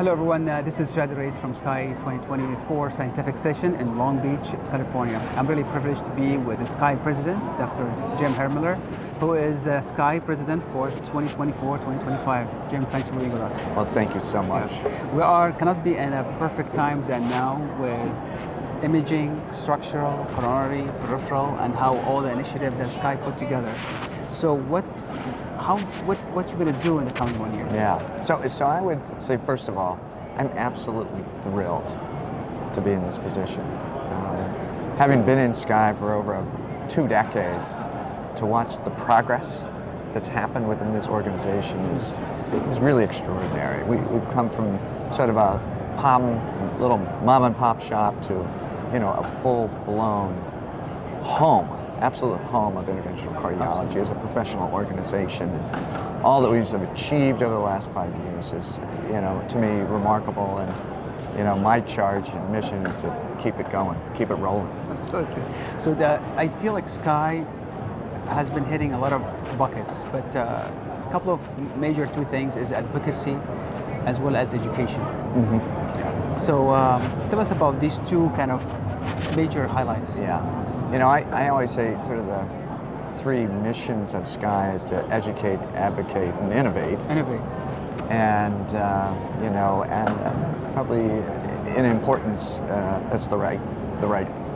Hello everyone, this is Shad Reis from SCAI 2024 scientific session in Long Beach, California. I'm really privileged to be with the SCAI president, Dr. Jim Hermiller, who is the SCAI president for 2024-2025. Jim, thanks for being with us. Well, thank you so much. We cannot be in a perfect time than now with imaging, structural, coronary, peripheral, and how all the initiative that SCAI put together. So what you're going to do in the coming 1 year? Yeah, so I would say, first of all, I'm absolutely thrilled to be in this position. Having been in SCAI for over 2 decades, to watch the progress that's happened within this organization is really extraordinary. We've come from sort of a little mom and pop shop to, a full-blown home, absolute home of interventional cardiology as a professional organization. And all that we've achieved over the last 5 years is, to me, remarkable. And, my charge and mission is to keep it going, keep it rolling. Absolutely. So I feel like SCAI has been hitting a lot of buckets, but a couple of major two things is advocacy as well as education. Mm-hmm. Yeah. So tell us about these two kind of major highlights. Yeah. I always say sort of the 3 missions of SCAI is to educate, advocate, and innovate. And, probably in importance, that's the right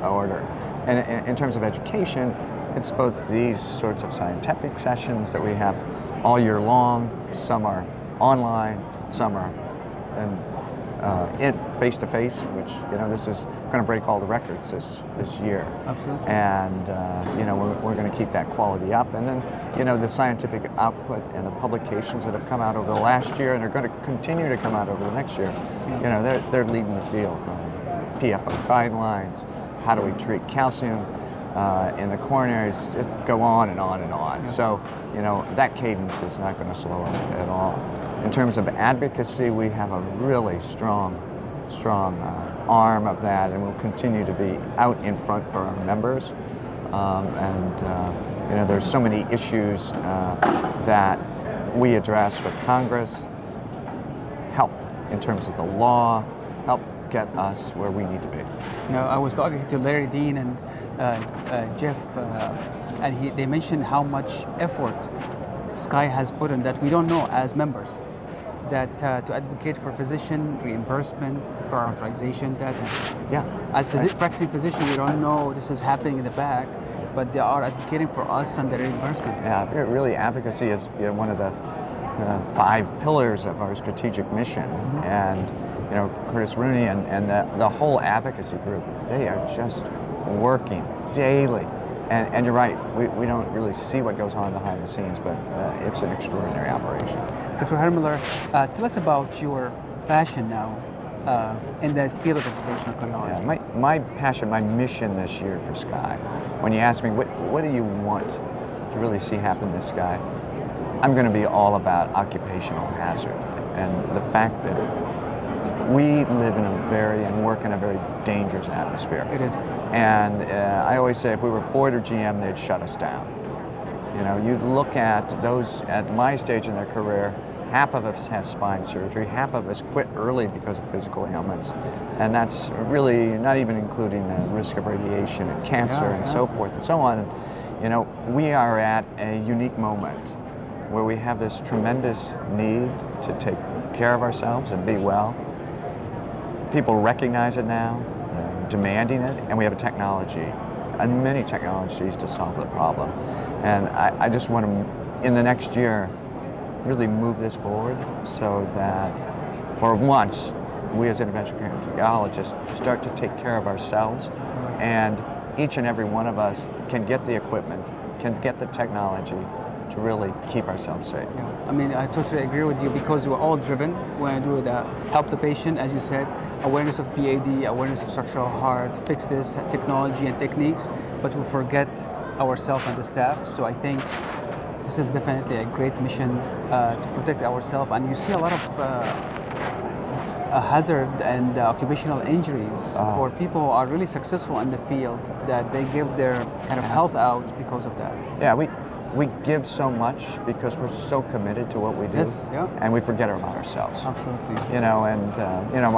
order. And in terms of education, it's both these sorts of scientific sessions that we have all year long. Some are online, some are in face-to-face, which, this is going to break all the records this year. Absolutely. And, we're going to keep that quality up. And then, the scientific output and the publications that have come out over the last year and are going to continue to come out over the next year, they're leading the field. PFO guidelines, how do we treat calcium in the coronaries, just go on and on and on. Yeah. So, that cadence is not going to slow up at all. In terms of advocacy, we have a really strong arm of that, and we'll continue to be out in front for our members. There's so many issues that we address with Congress, help in terms of the law, help get us where we need to be. I was talking to Larry Dean and Jeff, and they mentioned how much effort SCAI has put in that we don't know as members. That to advocate for physician reimbursement, prior authorization, that as practicing physician, we don't know this is happening in the back, but they are advocating for us and the reimbursement. Yeah, really advocacy is one of the 5 pillars of our strategic mission. Mm-hmm. And Curtis Rooney and the whole advocacy group, they are just working daily. And you're right, we don't really see what goes on behind the scenes, but it's an extraordinary operation. Dr. Hermiller, tell us about your passion now in the field of interventional cardiology. Yeah, my passion, my mission this year for SCAI, when you ask me what do you want to really see happen this SCAI, I'm going to be all about occupational hazard and the fact that we live in and work in a very dangerous atmosphere. It is. And I always say if we were Ford or GM, they'd shut us down. You'd look at those at my stage in their career, half of us have spine surgery, half of us quit early because of physical ailments. And that's really not even including the risk of radiation and cancer and so forth and so on. We are at a unique moment where we have this tremendous need to take care of ourselves and be well. People recognize it now, they're demanding it, and we have a technology and many technologies to solve the problem. And I just want to, in the next year, really move this forward so that for once, we as interventional cardiologists start to take care of ourselves, and each and every one of us can get the equipment, can get the technology to really keep ourselves safe. Yeah. I totally agree with you because we're all driven when we do the help the patient, as you said, awareness of PAD, awareness of structural heart, fix this technology and techniques, but we forget ourselves and the staff. So I think this is definitely a great mission to protect ourselves. And you see a lot of hazard and occupational injuries for people who are really successful in the field, that they give their kind of health out because of that. Yeah, we give so much because we're so committed to what we do, Yes, yeah. and we forget about ourselves. Absolutely. You know, and you know,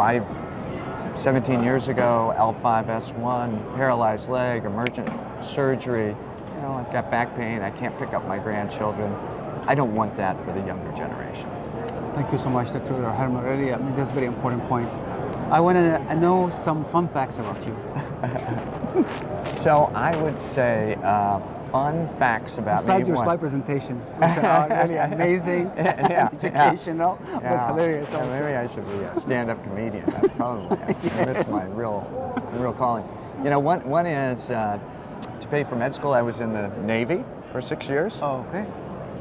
17 years ago, L5S1, paralyzed leg, emergent surgery. You know, I've got back pain. I can't pick up my grandchildren. I don't want that for the younger generation. Thank you so much, Dr. Hermiller. Really, I mean, that's a very important point. I want to know some fun facts about you. So I would say fun facts about Besides me. your slide presentations, which are really amazing, educational, but hilarious also. Maybe I should be a stand-up comedian. That's probably I miss my real calling. You know, one is to pay for med school. I was in the Navy for 6 years. Oh, okay.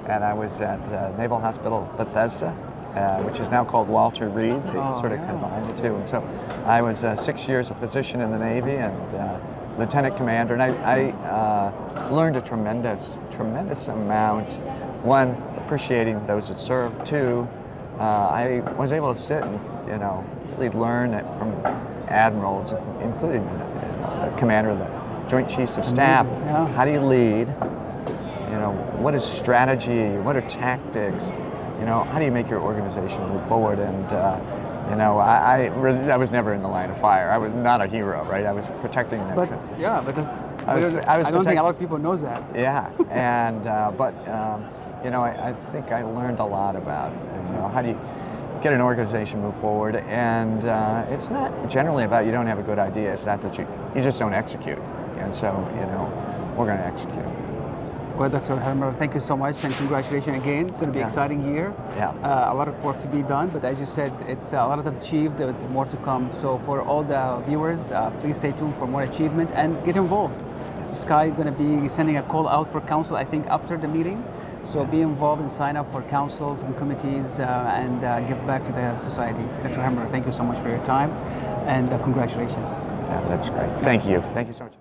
And I was at Naval Hospital Bethesda, which is now called Walter Reed. They sort of combined the two. And so I was 6 years a physician in the Navy and lieutenant commander, and I learned a tremendous amount. One, appreciating those that serve. Two, I was able to sit and, you know, really learn it from admirals, including the commander of the Joint Chiefs of Staff. Yeah. How do you lead? You know, what is strategy? What are tactics? You know, how do you make your organization move forward? And you know, I was never in the line of fire. I was not a hero, right? I was protecting the. But yeah, but that's. I don't think a lot of people knows that. Yeah, and but you know, I think I learned a lot about, you know, how do you get an organization move forward, and it's not generally about you don't have a good idea. It's not that you just don't execute, and so, you know, we're going to execute. Well, Dr. Hermiller, thank you so much, and congratulations again. It's going to be an exciting year. Yeah. A lot of work to be done, but as you said, it's a lot of achieved, more to come. So for all the viewers, please stay tuned for more achievement and get involved. SCAI is going to be sending a call out for council, I think, after the meeting. So be involved and sign up for councils and committees and give back to the society. Dr. Hermiller, thank you so much for your time, and congratulations. Yeah, that's great. Thank you. Thank you so much.